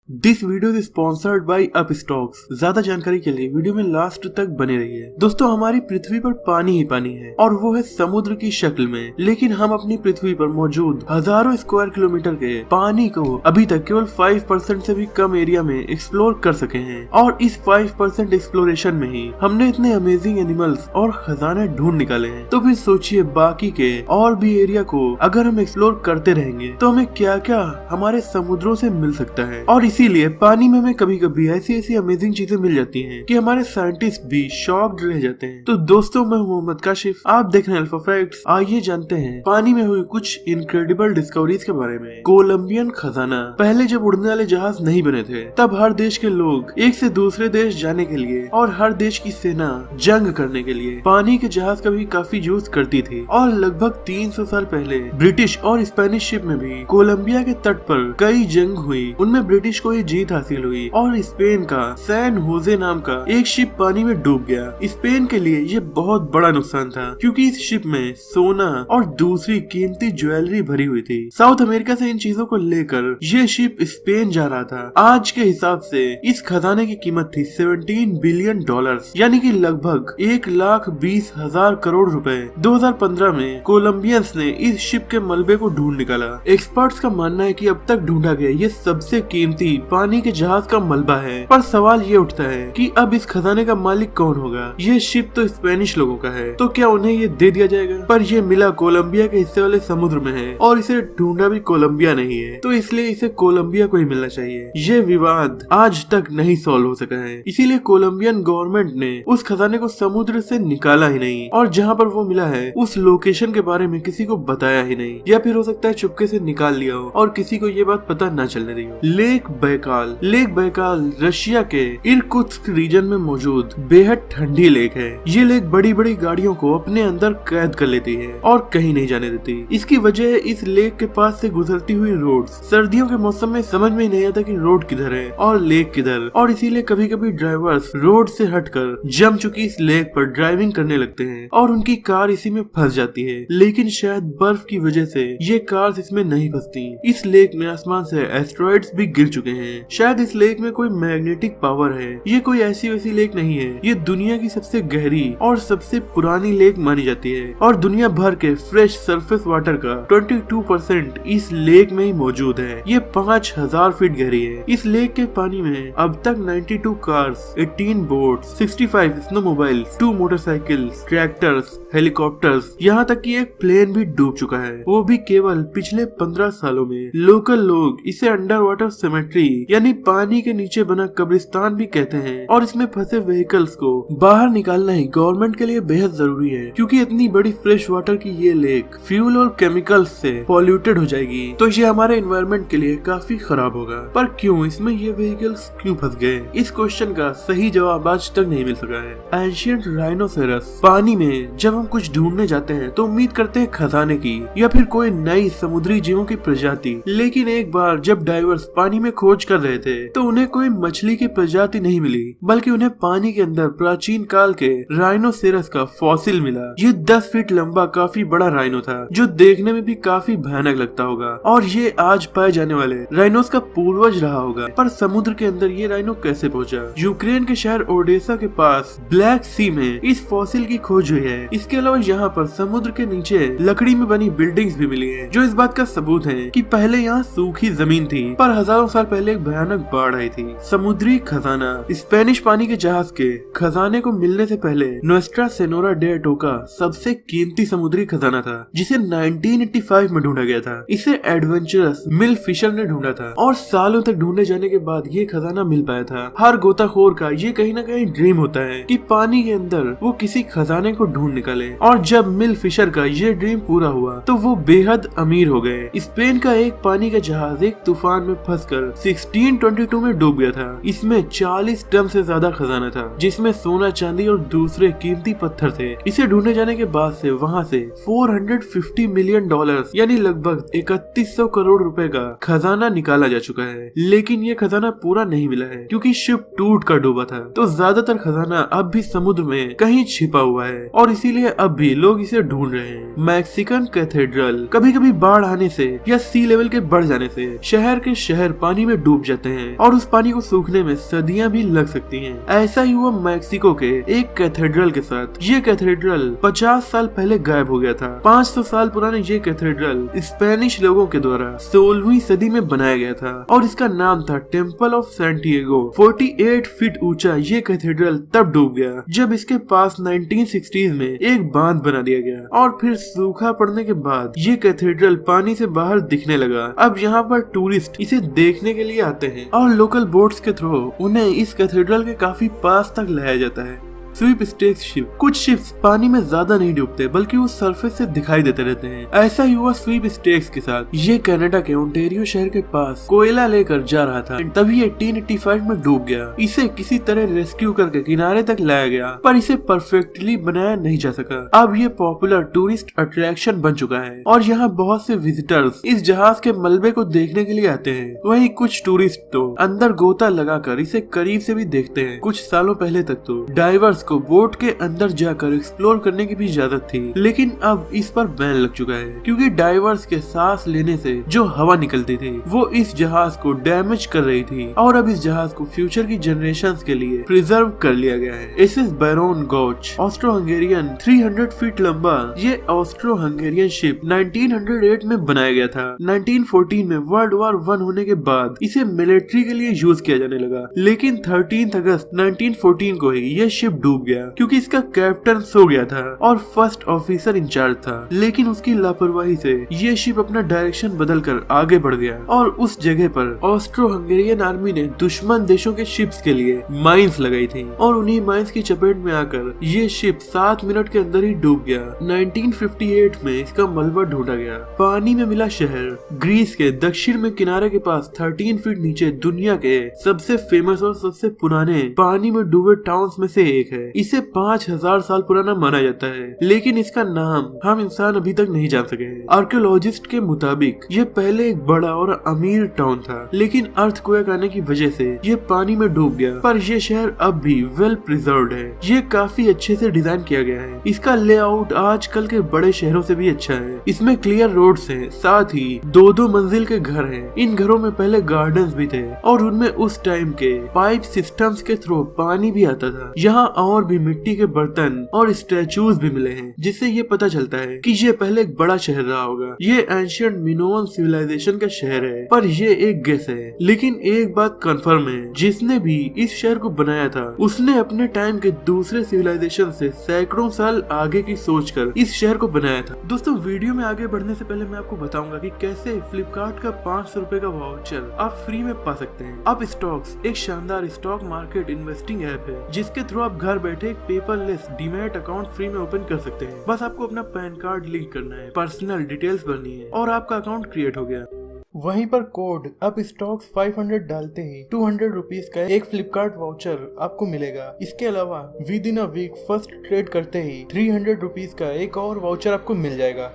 This video is sponsored by Upstox. ज्यादा जानकारी के लिए वीडियो में लास्ट तक बने रहिए। दोस्तों, हमारी पृथ्वी पर पानी ही पानी है और वो है समुद्र की शक्ल में, लेकिन हम अपनी पृथ्वी पर मौजूद हजारों स्क्वायर किलोमीटर के पानी को अभी तक केवल 5% से भी कम एरिया में एक्सप्लोर कर सके हैं। और इस 5% एक्सप्लोरेशन में ही हमने इतने अमेजिंग एनिमल्स और खजाने ढूंढ निकाले हैं। तो फिर सोचिए, बाकी के और भी एरिया को अगर हम एक्सप्लोर करते रहेंगे तो हमें क्या क्या हमारे समुद्रों से मिल सकता है। और इसीलिए पानी में हमें कभी कभी ऐसी अमेजिंग चीजें मिल जाती हैं कि हमारे साइंटिस्ट भी शॉक्ड रह जाते हैं। तो दोस्तों, मैं मोहम्मद काशिफ, आप देख रहे हैं अल्फा फैक्ट्स। आइए जानते हैं पानी में हुई कुछ इनक्रेडिबल डिस्कवरीज के बारे में। कोलंबियन खजाना। पहले जब उड़ने वाले जहाज नहीं बने थे, तब हर देश के लोग एक से दूसरे देश जाने के लिए और हर देश की सेना जंग करने के लिए पानी के जहाज का भी काफी यूज करती थी। और लगभग 300 साल पहले ब्रिटिश और स्पेनिश शिप में भी कोलंबिया के तट पर कई जंग हुई। उनमें ब्रिटिश को जीत हासिल हुई और स्पेन का सैन होजे नाम का एक शिप पानी में डूब गया। स्पेन के लिए ये बहुत बड़ा नुकसान था, क्योंकि इस शिप में सोना और दूसरी कीमती ज्वेलरी भरी हुई थी। साउथ अमेरिका से इन चीजों को लेकर ये शिप स्पेन जा रहा था। आज के हिसाब से इस खजाने की कीमत थी $17 बिलियन, यानी कि लगभग 1,20,000 करोड़ रुपए। 2015 में कोलंबियंस ने इस शिप के मलबे को ढूंढ निकाला। एक्सपर्ट्स का मानना है कि अब तक ढूंढा गया ये सबसे कीमती पानी के जहाज का मलबा है। पर सवाल ये उठता है कि अब इस खजाने का मालिक कौन होगा। ये शिप तो स्पेनिश लोगों का है, तो क्या उन्हें ये दे दिया जाएगा? पर ये मिला कोलंबिया के हिस्से वाले समुद्र में है और इसे ढूंढा भी कोलंबिया नहीं है, तो इसलिए इसे कोलंबिया को ही मिलना चाहिए। ये विवाद आज तक नहीं सॉल्व हो सका है, इसीलिए कोलंबियन गवर्नमेंट ने उस खजाने को समुद्र से निकाला ही नहीं और जहाँ पर वो मिला है उस लोकेशन के बारे में किसी को बताया ही नहीं, या फिर हो सकता है चुपके से निकाल लिया हो और किसी को ये बात पता न चलने दी हो। लेक बैकाल रशिया के इरकुत्स्क रीजन में मौजूद बेहद ठंडी लेक है। ये लेक बड़ी बड़ी गाड़ियों को अपने अंदर कैद कर लेती है और कहीं नहीं जाने देती। इसकी वजह इस लेक के पास से गुजरती हुई रोड। सर्दियों के मौसम में समझ में नहीं आता कि रोड किधर है और लेक किधर, और इसीलिए कभी कभी ड्राइवर्स रोड से हटकर जम चुकी इस लेक पर ड्राइविंग करने लगते हैं और उनकी कार इसी में फंस जाती है। लेकिन शायद बर्फ की वजह से ये कार्स इसमें नहीं फंसती। इस लेक में आसमान से एस्टेरॉइड्स भी गिर चुके हैं। शायद इस लेक में कोई मैग्नेटिक पावर है। ये कोई ऐसी वैसी लेक नहीं है, ये दुनिया की सबसे गहरी और सबसे पुरानी लेक मानी जाती है और दुनिया भर के फ्रेश सरफेस वाटर का 22% इस लेक में ही मौजूद है। ये 5000 फीट गहरी है। इस लेक के पानी में अब तक 92 cars, 18 boats, 65 स्नोमोबाइल्स, 2 motorcycles, tractors, helicopters, यहाँ तक कि एक प्लेन भी डूब चुका है, वो भी केवल पिछले 15 सालों में। लोकल लोग इसे अंडर वाटर सेमेट्री यानी पानी के नीचे बना कब्रिस्तान भी कहते हैं और इसमें फंसे व्हीकल्स को बाहर निकालना ही गवर्नमेंट के लिए बेहद जरूरी है, क्योंकि इतनी बड़ी फ्रेश वाटर की ये लेक फ्यूल और केमिकल्स से पॉल्यूटेड हो जाएगी तो ये हमारे एनवायरनमेंट के लिए काफी खराब होगा। पर क्यों इसमें ये व्हीकल्स क्यों फंस गए? इस क्वेश्चन का सही जवाब आज तक नहीं मिल सका है। Ancient rhinoceros. पानी में जब हम कुछ ढूंढने जाते हैं तो उम्मीद करते हैं खजाने की या फिर कोई नई समुद्री जीवों की प्रजाति, लेकिन एक बार जब डाइवर्स पानी में खोज कर रहे थे तो उन्हें कोई मछली की प्रजाति नहीं मिली, बल्कि उन्हें पानी के अंदर प्राचीन काल के राइनोसेरस का फॉसिल मिला। ये 10 फीट लंबा काफी बड़ा राइनो था, जो देखने में भी काफी भयानक लगता होगा और ये आज पाए जाने वाले राइनोस का पूर्वज रहा होगा। पर समुद्र के अंदर ये राइनो कैसे पहुंचा? यूक्रेन के शहर ओडेसा के पास ब्लैक सी में इस फॉसिल की खोज हुई है। इसके अलावा यहाँ पर समुद्र के नीचे लकड़ी में बनी बिल्डिंग्स भी मिली है, जो इस बात का सबूत है कि पहले यहाँ सूखी जमीन थी पर हजारों साल पहले एक भयानक बाढ़ आई थी। समुद्री खजाना। स्पेनिश पानी के जहाज के खजाने को मिलने से पहले नुएस्ट्रा सेनोरा डे टोका सबसे कीमती समुद्री खजाना था, जिसे 1985 में ढूंढा गया था। इसे एडवेंचरस मिल फिशर ने ढूंढा था और सालों तक ढूंढे जाने के बाद ये खजाना मिल पाया था। हर गोताखोर का ये कहीं ना कहीं ड्रीम होता है कि पानी के अंदर वो किसी खजाने को ढूंढ निकाले, और जब मिल फिशर का ये ड्रीम पूरा हुआ तो वो बेहद अमीर हो गए। स्पेन का एक पानी का जहाज एक तूफान में फंसकर 1622 में डूब गया था। इसमें 40 टन से ज्यादा खजाना था, जिसमें सोना, चांदी और दूसरे कीमती पत्थर थे। इसे ढूंढे जाने के बाद से वहाँ से $450 मिलियन यानी लगभग 3100 करोड़ रुपए का खजाना निकाला जा चुका है। लेकिन ये खजाना पूरा नहीं मिला है, क्योंकि शिप टूट कर डूबा था। तो ज्यादातर खजाना अब भी समुद्र में कहीं छिपा हुआ है और इसीलिए अब भी लोग इसे ढूंढ रहे हैं। Mexican cathedral. कभी कभी बाढ़ आने से या सी लेवल के बढ़ जाने से शहर के शहर पानी में डूब जाते हैं और उस पानी को सूखने में सदियां भी लग सकती हैं। ऐसा ही हुआ मैक्सिको के एक कैथेड्रल के साथ। ये कैथेड्रल 50 साल पहले गायब हो गया था। 500 साल पुराने ये कैथेड्रल स्पेनिश लोगों के द्वारा 16वीं सदी में बनाया गया था और इसका नाम था टेम्पल ऑफ सैंटियागो। 48 फीट ऊंचा ये कैथेड्रल तब डूब गया जब इसके पास 1960s में एक बांध बना दिया गया और फिर सूखा पड़ने के बाद ये कैथेड्रल पानी से बाहर दिखने लगा। अब यहाँ पर टूरिस्ट इसे देखने के लिए आते हैं और लोकल बोट्स के थ्रू उन्हें इस कैथेड्रल के काफी पास तक लाया जाता है। Sweepstakes ship. कुछ शिप्स पानी में ज्यादा नहीं डूबते बल्कि वो सरफेस से दिखाई देते रहते हैं। ऐसा ही हुआ स्वीप स्टेक्स के साथ। ये कनाडा के ओंटारियो शहर के पास कोयला लेकर जा रहा था, तभी 1885 में डूब गया। इसे किसी तरह रेस्क्यू करके किनारे तक लाया गया पर इसे परफेक्टली बनाया नहीं जा सका। अब ये पॉपुलर टूरिस्ट अट्रैक्शन बन चुका है और यहाँ बहुत से विजिटर्स इस जहाज के मलबे को देखने के लिए आते हैं। वहीं कुछ टूरिस्ट तो अंदर गोता लगाकर इसे करीब से भी देखते हैं। कुछ सालों पहले तक तो डाइवर्स को बोट के अंदर जाकर एक्सप्लोर करने की भी इजाजत थी, लेकिन अब इस पर बैन लग चुका है क्योंकि डाइवर्स के सांस लेने से जो हवा निकलती थी वो इस जहाज को डैमेज कर रही थी और अब इस जहाज को फ्यूचर की जनरेशंस के लिए प्रिजर्व कर लिया गया है। SS Baron Gautsch Austro Hungarian 300 feet लंबा ये ऑस्ट्रो हंगेरियन शिप 1908 में बनाया गया था। 1914 में वर्ल्ड वॉर 1 होने के बाद इसे मिलिट्री के लिए यूज किया जाने लगा, लेकिन 13 अगस्त 1914 को ही ये शिप डूब गया क्योंकि इसका कैप्टन सो गया था और फर्स्ट ऑफिसर इंचार्ज था। लेकिन उसकी लापरवाही से ये शिप अपना डायरेक्शन बदलकर आगे बढ़ गया और उस जगह पर ऑस्ट्रो हंगेरियन आर्मी ने दुश्मन देशों के शिप्स के लिए माइंस लगाई थी और उन्हीं माइंस की चपेट में आकर ये शिप 7 मिनट के अंदर ही डूब गया। 1958 में इसका मलबा ढूंढा गया। पानी में मिला शहर ग्रीस के दक्षिण में किनारे के पास 13 फीट नीचे दुनिया के सबसे फेमस और सबसे पुराने पानी में डूबे टाउन्स में से एक है। इसे 5000 साल पुराना माना जाता है, लेकिन इसका नाम हम इंसान अभी तक नहीं जान सके हैं। आर्कियोलॉजिस्ट के मुताबिक ये पहले एक बड़ा और अमीर टाउन था, लेकिन अर्थक्वेक आने की वजह से ये पानी में डूब गया। पर ये शहर अब भी वेल प्रिजर्व्ड है। ये काफी अच्छे से डिजाइन किया गया है। इसका लेआउट आजकल के बड़े शहरों से भी अच्छा है। इसमें क्लियर रोड्स हैं, साथ ही 2-2 मंजिल के घर हैं। इन घरों में पहले गार्डन्स भी थे और उनमें उस टाइम के पाइप सिस्टम्स के थ्रू पानी भी आता था। यहाँ और भी मिट्टी के बर्तन और स्टैचूज भी मिले हैं, जिससे ये पता चलता है कि ये पहले एक बड़ा शहर रहा होगा। ये एंशिएंट मिनोअन सिविलाइजेशन का शहर है, पर ये एक गेस है। लेकिन एक बात कंफर्म है, जिसने भी इस शहर को बनाया था उसने अपने टाइम के दूसरे सिविलाइजेशन से सैकड़ों साल आगे की सोचकर इस शहर को बनाया था। दोस्तों, वीडियो में आगे बढ़ने से पहले मैं आपको बताऊंगा कि कैसे फ्लिपकार्ट का 500 रुपए का वाउचर आप फ्री में पा सकते हैं। अप स्टॉक्स एक शानदार स्टॉक मार्केट इन्वेस्टिंग ऐप है, जिसके थ्रू आप घर बैठे एक पेपरलेस डीमैट अकाउंट फ्री में ओपन कर सकते हैं। बस आपको अपना पैन कार्ड लिंक करना है, पर्सनल डिटेल्स भरनी है और आपका अकाउंट क्रिएट हो गया। वहीं पर कोड अप स्टॉक्स 500 डालते ही 200 रुपीज का एक फ्लिपकार्ट वाउचर आपको मिलेगा। इसके अलावा within a week first trade करते ही 300 रुपीज का एक और वाउचर आपको मिल जाएगा।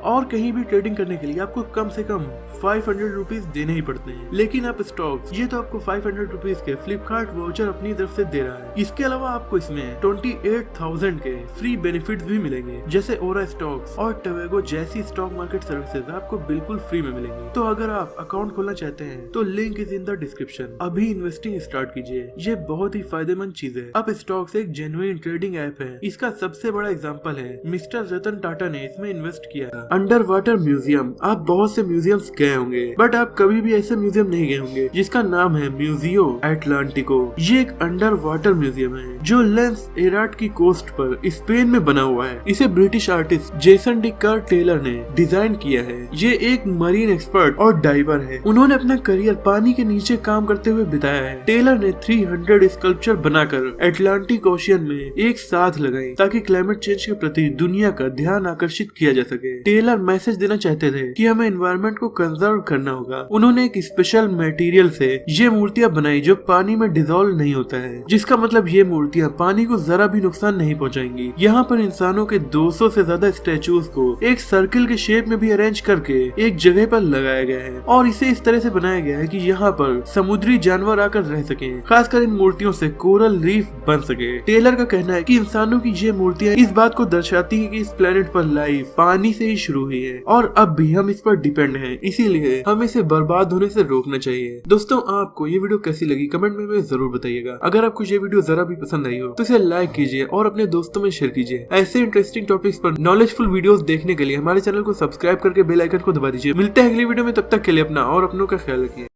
और कहीं भी ट्रेडिंग करने के लिए आपको कम से कम 500 रुपीज देने ही पड़ते हैं, लेकिन अप स्टॉक्स ये तो आपको 500 रुपीज के फ्लिपकार्ट वाउचर अपनी तरफ से दे रहा है। इसके अलावा आपको इसमें 28,000 के फ्री बेनिफिट्स भी मिलेंगे, जैसे ओरा स्टॉक्स और टवेगो जैसी स्टॉक मार्केट सर्विसेज आपको बिल्कुल फ्री में मिलेंगी। तो अगर आप अकाउंट खोलना चाहते हैं तो link is in the description. अभी इन्वेस्टिंग स्टार्ट कीजिए, ये बहुत ही फायदेमंद चीज है। अप स्टॉक्स एक जेन्युइन ट्रेडिंग ऐप है। इसका सबसे बड़ा एग्जाम्पल है मिस्टर रतन टाटा ने इसमें इन्वेस्ट किया था। अंडर वाटर म्यूजियम, आप बहुत से म्यूजियम्स गए होंगे, बट आप कभी भी ऐसे म्यूजियम नहीं गए होंगे जिसका नाम है म्यूजियो एटलांटिको। ये एक अंडर वाटर म्यूजियम है जो लेंस एराट की कोस्ट पर स्पेन में बना हुआ है। इसे British artist Jason deCaires Taylor ने डिजाइन किया है। ये एक मरीन एक्सपर्ट और डाइवर है। उन्होंने अपना करियर पानी के नीचे काम करते हुए बिताया है। टेलर ने 300 स्कल्पचर बनाकर एटलांटिक ओशियन में एक साथ लगाई ताकि क्लाइमेट चेंज के प्रति दुनिया का ध्यान आकर्षित किया जा सके। टेलर मैसेज देना चाहते थे कि हमें एनवायरनमेंट को कंजर्व करना होगा। उन्होंने एक स्पेशल मटेरियल से ये मूर्तियां बनाई जो पानी में डिसॉल्व नहीं होता है, जिसका मतलब ये मूर्तियां पानी को जरा भी नुकसान नहीं पहुंचाएंगी। यहाँ पर इंसानों के 200 से ज्यादा स्टैचूज को एक सर्किल के शेप में भी अरेंज करके एक जगह पर लगाया गया है और इसे इस तरह से बनाया गया है कि यहाँ पर समुद्री जानवर आकर रह सके। खासकर इन मूर्तियों से कोरल रीफ बन सके। टेलर का कहना है कि इंसानों की ये मूर्तियां इस बात को दर्शाती है कि इस प्लेनेट पर लाइफ पानी से ही शुरू हुई है और अब भी हम इस पर डिपेंड हैं, इसीलिए हमें इसे बर्बाद होने से रोकना चाहिए। दोस्तों आपको ये वीडियो कैसी लगी कमेंट में हमें जरूर बताइएगा। अगर आपको ये वीडियो जरा भी पसंद आई हो तो इसे लाइक कीजिए और अपने दोस्तों में शेयर कीजिए। ऐसे इंटरेस्टिंग टॉपिक्स पर नॉलेजफुल वीडियोस देखने के लिए हमारे चैनल को सब्सक्राइब करके बेल आइकन को दबा दीजिए। मिलते हैं अगली वीडियो में, तब तक के लिए अपना और अपनों का ख्याल रखिए।